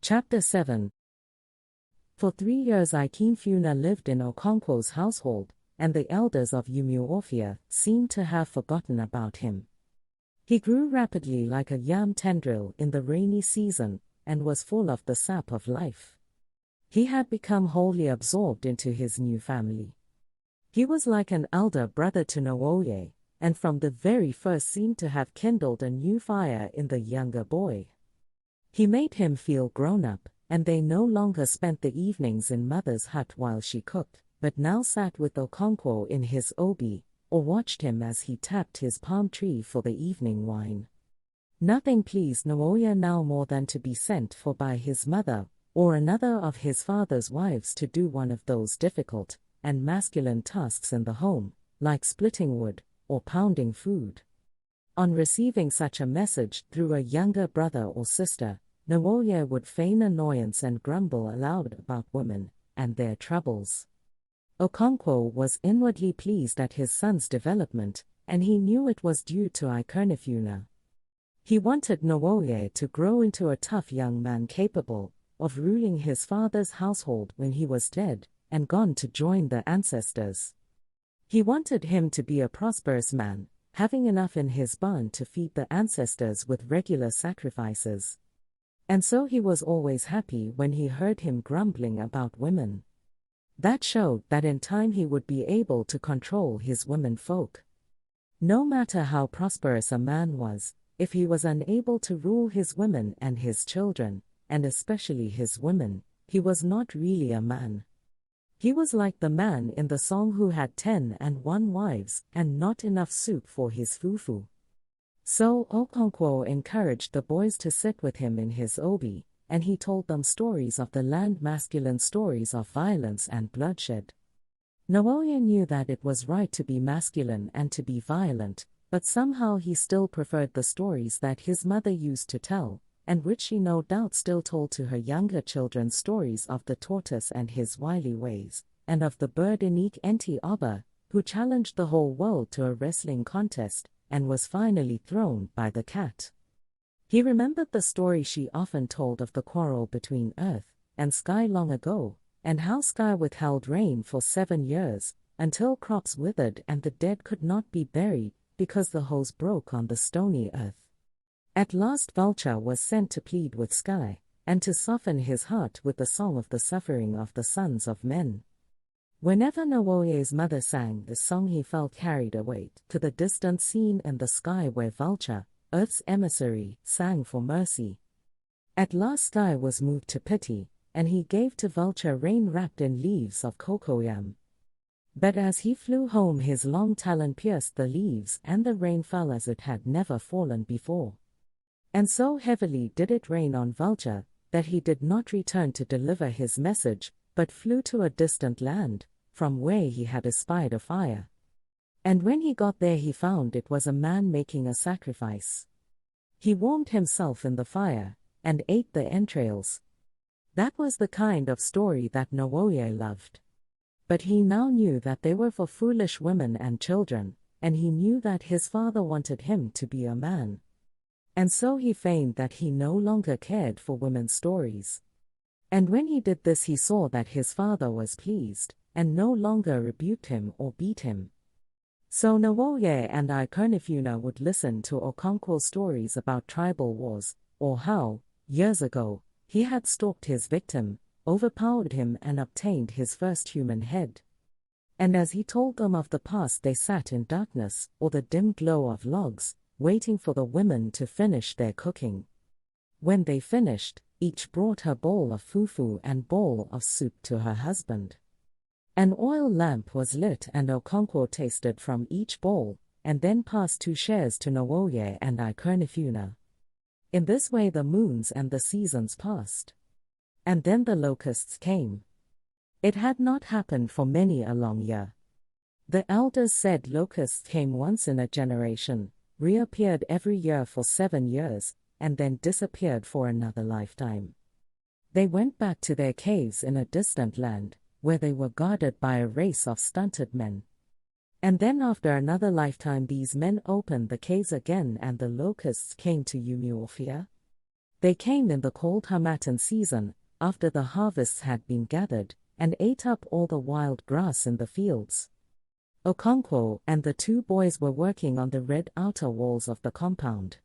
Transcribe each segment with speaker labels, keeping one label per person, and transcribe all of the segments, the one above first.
Speaker 1: Chapter 7. For 3 years Ikemefuna lived in Okonkwo's household, and the elders of Umuofia seemed to have forgotten about him. He grew rapidly like a yam tendril in the rainy season, and was full of the sap of life. He had become wholly absorbed into his new family. He was like an elder brother to Nwoye, and from the very first seemed to have kindled a new fire in the younger boy. He made him feel grown up, and they no longer spent the evenings in mother's hut while she cooked, but now sat with Okonkwo in his obi, or watched him as he tapped his palm tree for the evening wine. Nothing pleased Nwoye now more than to be sent for by his mother, or another of his father's wives to do one of those difficult and masculine tasks in the home, like splitting wood or pounding food. On receiving such a message through a younger brother or sister, Nwoye would feign annoyance and grumble aloud about women and their troubles. Okonkwo was inwardly pleased at his son's development, and he knew it was due to Ikemefuna. He wanted Nwoye to grow into a tough young man capable of ruling his father's household when he was dead and gone to join the ancestors. He wanted him to be a prosperous man, having enough in his barn to feed the ancestors with regular sacrifices. And so he was always happy when he heard him grumbling about women. That showed that in time he would be able to control his women folk. No matter how prosperous a man was, if he was unable to rule his women and his children, and especially his women, he was not really a man. He was like the man in the song who had 10 wives and not enough soup for his fufu. So Okonkwo encouraged the boys to sit with him in his obi, and he told them stories of the land, masculine stories of violence and bloodshed. Nwoye knew that it was right to be masculine and to be violent, but somehow he still preferred the stories that his mother used to tell, and which she no doubt still told to her younger children, stories of the tortoise and his wily ways, and of the bird Inik Enti Oba, who challenged the whole world to a wrestling contest, and was finally thrown by the cat. He remembered the story she often told of the quarrel between earth and sky long ago, and how sky withheld rain for 7 years, until crops withered and the dead could not be buried, because the hose broke on the stony earth. At last Vulture was sent to plead with Sky, and to soften his heart with the song of the suffering of the sons of men. Whenever Nwoye's mother sang this song, he felt carried away to the distant scene in the sky where Vulture, Earth's emissary, sang for mercy. At last Sky was moved to pity, and he gave to Vulture rain wrapped in leaves of cocoyam. But as he flew home, his long talon pierced the leaves, and the rain fell as it had never fallen before. And so heavily did it rain on Vulture, that he did not return to deliver his message, but flew to a distant land, from where he had espied a fire. And when he got there, he found it was a man making a sacrifice. He warmed himself in the fire, and ate the entrails. That was the kind of story that Nwoye loved. But he now knew that they were for foolish women and children, and he knew that his father wanted him to be a man. And so he feigned that he no longer cared for women's stories. And when he did this, he saw that his father was pleased, and no longer rebuked him or beat him. So Nwoye and Ikemefuna would listen to Okonkwo's stories about tribal wars, or how, years ago, he had stalked his victim, overpowered him and obtained his first human head. And as he told them of the past, they sat in darkness or the dim glow of logs, waiting for the women to finish their cooking. When they finished, each brought her bowl of fufu and bowl of soup to her husband. An oil lamp was lit, and Okonkwo tasted from each bowl, and then passed 2 shares to Nwoye and Ikemefuna. In this way the moons and the seasons passed. And then the locusts came. It had not happened for many a long year. The elders said locusts came once in a generation, reappeared every year for 7 years, and then disappeared for another lifetime. They went back to their caves in a distant land, where they were guarded by a race of stunted men. And then after another lifetime these men opened the caves again, and the locusts came to Umuofia. They came in the cold Harmattan season, after the harvests had been gathered, and ate up all the wild grass in the fields. Okonkwo and the two boys were working on the red outer walls of the compound.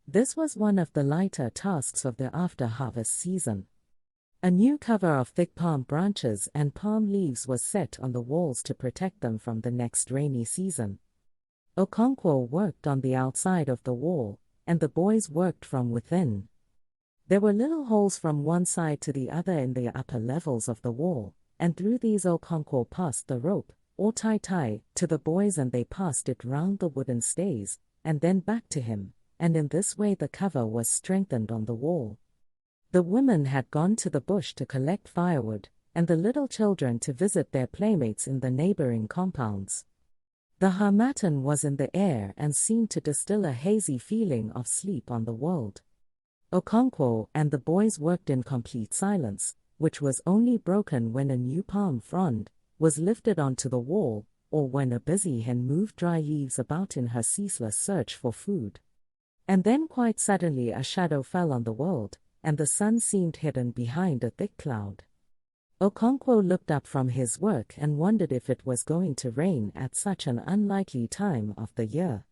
Speaker 1: This was one of the lighter tasks of the after-harvest season. A new cover of thick palm branches and palm leaves was set on the walls to protect them from the next rainy season. Okonkwo worked on the outside of the wall, and the boys worked from within. There were little holes from one side to the other in the upper levels of the wall, and through these Okonkwo passed the rope, or tai-tai, to the boys, and they passed it round the wooden stays, and then back to him, and in this way the cover was strengthened on the wall. The women had gone to the bush to collect firewood, and the little children to visit their playmates in the neighboring compounds. The Harmattan was in the air and seemed to distill a hazy feeling of sleep on the world. Okonkwo and the boys worked in complete silence, which was only broken when a new palm frond was lifted onto the wall, or when a busy hen moved dry leaves about in her ceaseless search for food. And then quite suddenly a shadow fell on the world, and the sun seemed hidden behind a thick cloud. Okonkwo looked up from his work and wondered if it was going to rain at such an unlikely time of the year.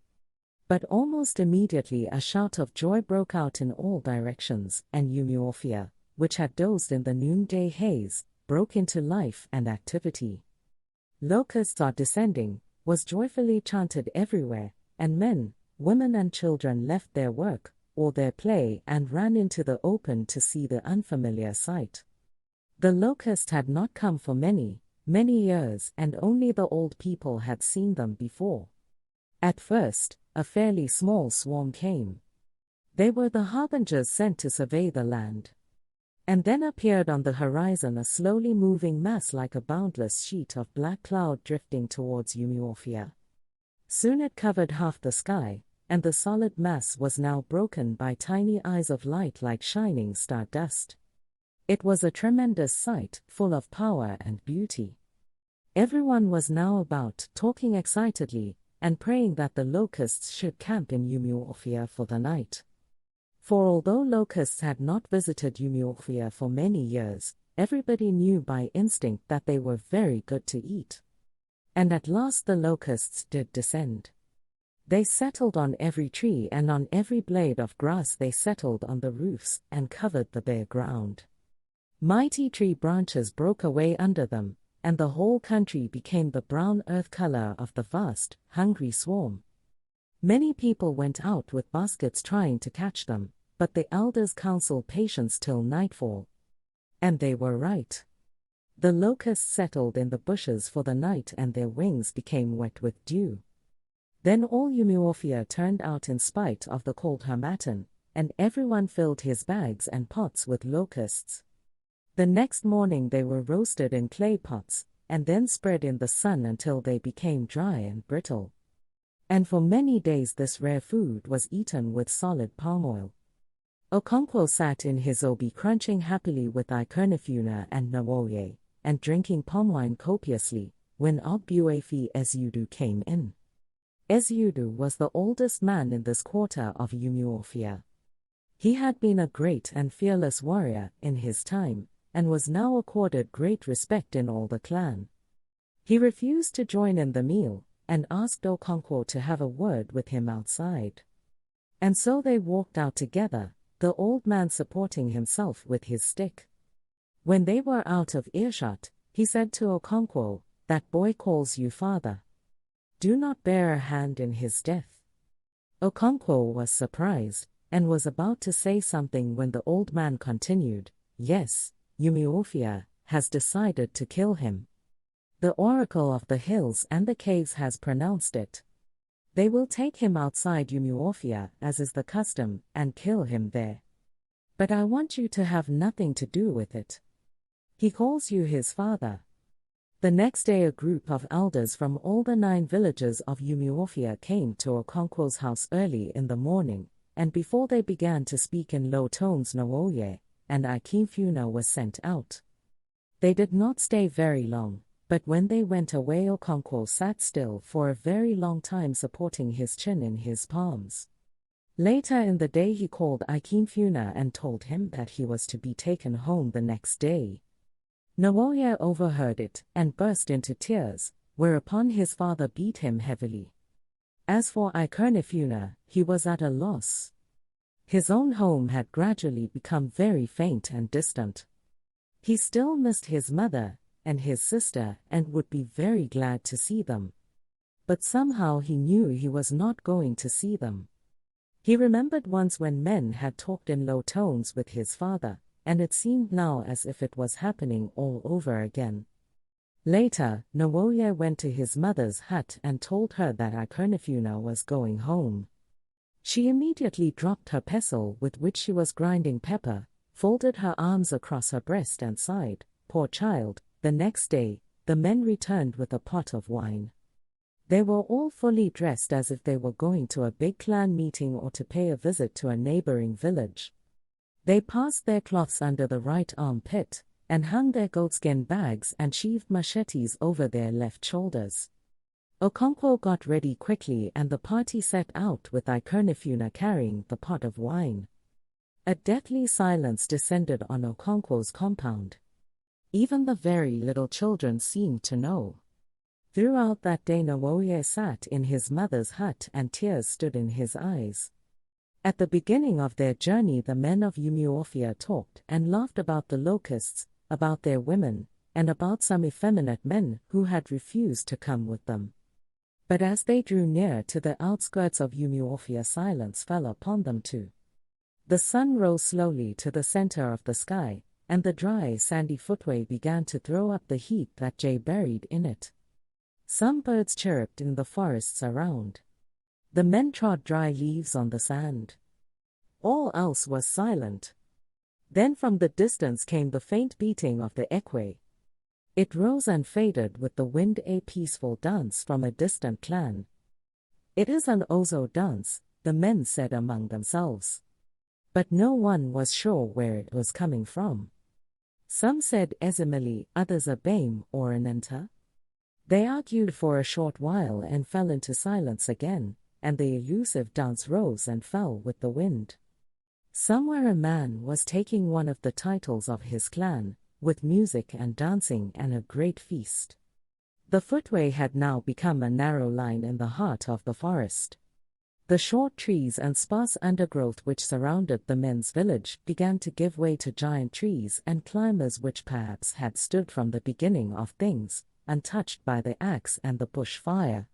Speaker 1: But almost immediately a shout of joy broke out in all directions, and Umuofia, which had dozed in the noonday haze, broke into life and activity. "Locusts are descending," was joyfully chanted everywhere, and men, women and children left their work, or their play, and ran into the open to see the unfamiliar sight. The locusts had not come for many, many years, and only the old people had seen them before. At first, a fairly small swarm came. They were the harbingers sent to survey the land. And then appeared on the horizon a slowly moving mass like a boundless sheet of black cloud drifting towards Umuofia. Soon it covered half the sky, and the solid mass was now broken by tiny eyes of light like shining stardust. It was a tremendous sight, full of power and beauty. Everyone was now about, talking excitedly, and praying that the locusts should camp in Umuofia for the night. For although locusts had not visited Umuofia for many years, everybody knew by instinct that they were very good to eat. And at last the locusts did descend. They settled on every tree, and on every blade of grass they settled on the roofs and covered the bare ground. Mighty tree branches broke away under them, and the whole country became the brown earth color of the vast, hungry swarm. Many people went out with baskets trying to catch them, but the elders counseled patience till nightfall. And they were right. The locusts settled in the bushes for the night, and their wings became wet with dew. Then all Umuofia turned out in spite of the cold Harmattan, and everyone filled his bags and pots with locusts. The next morning they were roasted in clay pots, and then spread in the sun until they became dry and brittle. And for many days this rare food was eaten with solid palm oil. Okonkwo sat in his obi crunching happily with Ikonafuna and Nawoye, and drinking palm wine copiously, when Ogbuefi Ezudu came in. Ezudu was the oldest man in this quarter of Umuofia. He had been a great and fearless warrior in his time, and was now accorded great respect in all the clan. He refused to join in the meal, and asked Okonkwo to have a word with him outside. And so they walked out together, the old man supporting himself with his stick. When they were out of earshot, he said to Okonkwo, "That boy calls you father. Do not bear a hand in his death." Okonkwo was surprised, and was about to say something when the old man continued, "Yes, Umuofia has decided to kill him. The Oracle of the Hills and the Caves has pronounced it. They will take him outside Umuofia, as is the custom, and kill him there. But I want you to have nothing to do with it. He calls you his father." The next day a group of elders from all the 9 villages of Umuofia came to Okonkwo's house early in the morning, and before they began to speak in low tones Nawoye and Akimfuna were sent out. They did not stay very long, but when they went away Okonkwo sat still for a very long time supporting his chin in his palms. Later in the day he called Ikemefuna and told him that he was to be taken home the next day. Nwoye overheard it and burst into tears, whereupon his father beat him heavily. As for Ikemefuna, he was at a loss. His own home had gradually become very faint and distant. He still missed his mother and his sister and would be very glad to see them. But somehow he knew he was not going to see them. He remembered once when men had talked in low tones with his father, and it seemed now as if it was happening all over again. Later, Nwoye went to his mother's hut and told her that Ikemefuna was going home. She immediately dropped her pestle with which she was grinding pepper, folded her arms across her breast and sighed, "Poor child." The next day, the men returned with a pot of wine. They were all fully dressed as if they were going to a big clan meeting or to pay a visit to a neighboring village. They passed their cloths under the right armpit, and hung their goatskin bags and sheathed machetes over their left shoulders. Okonkwo got ready quickly and the party set out with Ikemefuna carrying the pot of wine. A deathly silence descended on Okonkwo's compound. Even the very little children seemed to know. Throughout that day Nwoye sat in his mother's hut and tears stood in his eyes. At the beginning of their journey the men of Umuofia talked and laughed about the locusts, about their women, and about some effeminate men who had refused to come with them. But as they drew near to the outskirts of Umuofia silence fell upon them too. The sun rose slowly to the center of the sky, and the dry sandy footway began to throw up the heat that Jay buried in it. Some birds chirruped in the forests around. The men trod dry leaves on the sand. All else was silent. Then from the distance came the faint beating of the ekwe. It rose and faded with the wind, a peaceful dance from a distant clan. "It is an Ozo dance," the men said among themselves. But no one was sure where it was coming from. Some said Ezimili, others a Bame or an Enta. They argued for a short while and fell into silence again, and the elusive dance rose and fell with the wind. Somewhere a man was taking one of the titles of his clan, with music and dancing and a great feast. The footway had now become a narrow line in the heart of the forest. The short trees and sparse undergrowth which surrounded the men's village began to give way to giant trees and climbers which perhaps had stood from the beginning of things, untouched by the axe and the bush fire.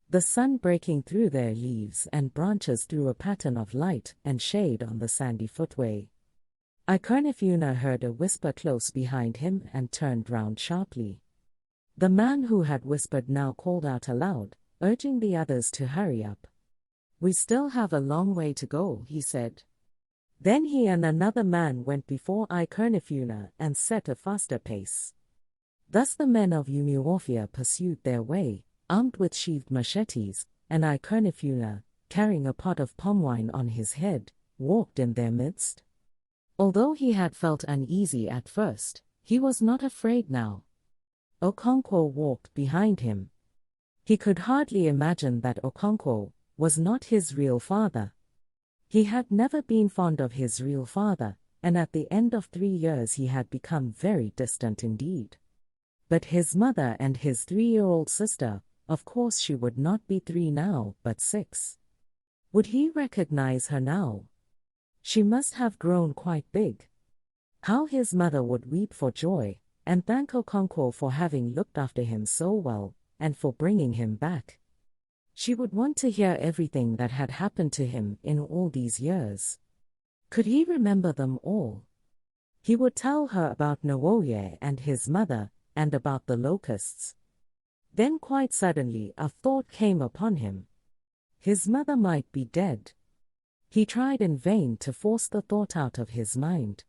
Speaker 1: The sun breaking through their leaves and branches threw a pattern of light and shade on the sandy footway. Ikemefuna heard a whisper close behind him and turned round sharply. The man who had whispered now called out aloud, urging the others to hurry up. "We still have a long way to go," he said. Then he and another man went before Ikemefuna and set a faster pace. Thus the men of Umuofia pursued their way, armed with sheathed machetes, and Ikemefuna, carrying a pot of palm wine on his head, walked in their midst. Although he had felt uneasy at first, he was not afraid now. Okonkwo walked behind him. He could hardly imagine that Okonkwo was not his real father. He had never been fond of his real father, and at the end of 3 years he had become very distant indeed. But his mother and his 3-year-old sister, of course she would not be 3 now, but 6. Would he recognize her now? She must have grown quite big. How his mother would weep for joy, and thank Okonkwo for having looked after him so well, and for bringing him back. She would want to hear everything that had happened to him in all these years. Could he remember them all? He would tell her about Nwoye and his mother, and about the locusts. Then quite suddenly a thought came upon him. His mother might be dead. He tried in vain to force the thought out of his mind.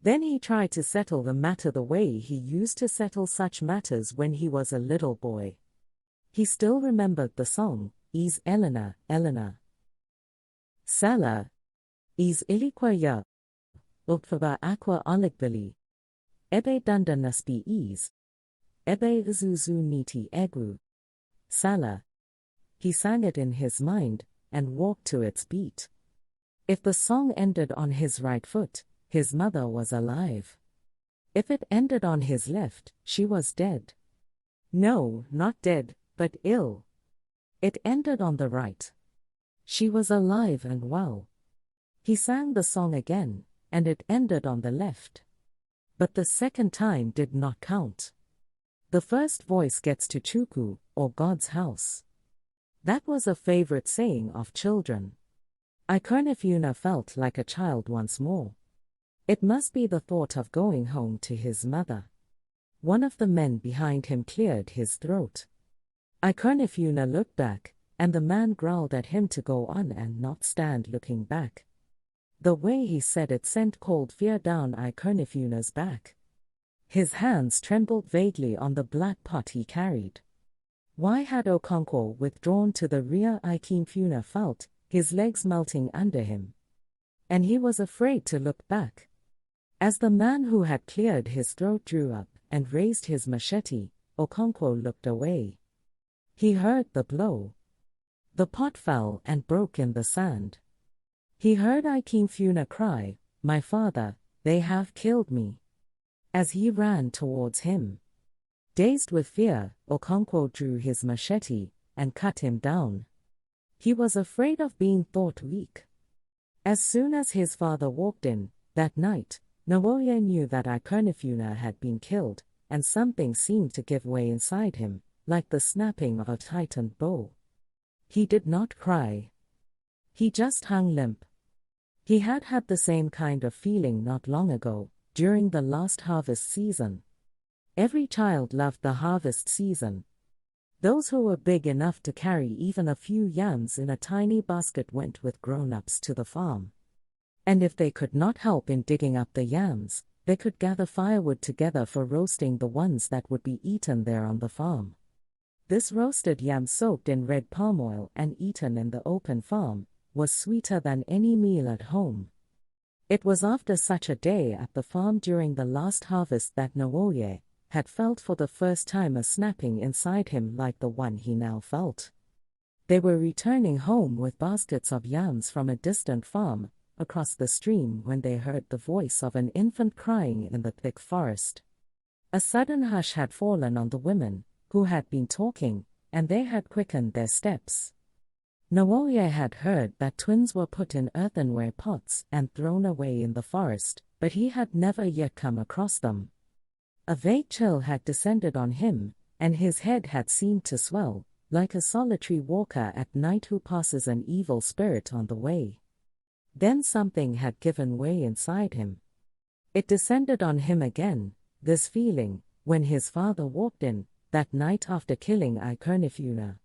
Speaker 1: Then he tried to settle the matter the way he used to settle such matters when he was a little boy. He still remembered the song, "Is Elena, Elena. Sala, is iliquaya, ukfaba aqua oligbili. Ebe dunda naspi is. Ebe izuzu niti egu. Sala." He sang it in his mind, and walked to its beat. If the song ended on his right foot, his mother was alive. If it ended on his left, she was dead. No, not dead, but ill. It ended on the right. She was alive and well. He sang the song again, and it ended on the left. But the second time did not count. The first voice gets to Chukwu, or God's house. That was a favorite saying of children. Ikonifuna felt like a child once more. It must be the thought of going home to his mother. One of the men behind him cleared his throat. Ikonifuna looked back, and the man growled at him to go on and not stand looking back. The way he said it sent cold fear down Ikonifuna's back. His hands trembled vaguely on the black pot he carried. Why had Okonkwo withdrawn to the rear? Ikonifuna felt his legs melting under him. And he was afraid to look back. As the man who had cleared his throat drew up and raised his machete, Okonkwo looked away. He heard the blow. The pot fell and broke in the sand. He heard Ikonifuna cry, "My father, they have killed me," as he ran towards him. Dazed with fear, Okonkwo drew his machete and cut him down. He was afraid of being thought weak. As soon as his father walked in, that night, Nwoye knew that Ikonifuna had been killed, and something seemed to give way inside him, like the snapping of a tightened bow. He did not cry. He just hung limp. He had had the same kind of feeling not long ago, during the last harvest season. Every child loved the harvest season. Those who were big enough to carry even a few yams in a tiny basket went with grown-ups to the farm. And if they could not help in digging up the yams, they could gather firewood together for roasting the ones that would be eaten there on the farm. This roasted yam soaked in red palm oil and eaten in the open farm was sweeter than any meal at home. It was after such a day at the farm during the last harvest that Nwoye had felt for the first time a snapping inside him like the one he now felt. They were returning home with baskets of yams from a distant farm across the stream when they heard the voice of an infant crying in the thick forest. A sudden hush had fallen on the women, who had been talking, and they had quickened their steps. Nwoye had heard that twins were put in earthenware pots and thrown away in the forest, but he had never yet come across them. A vague chill had descended on him, and his head had seemed to swell, like a solitary walker at night who passes an evil spirit on the way. Then something had given way inside him. It descended on him again, this feeling, when his father walked in, that night after killing Ikonifuna.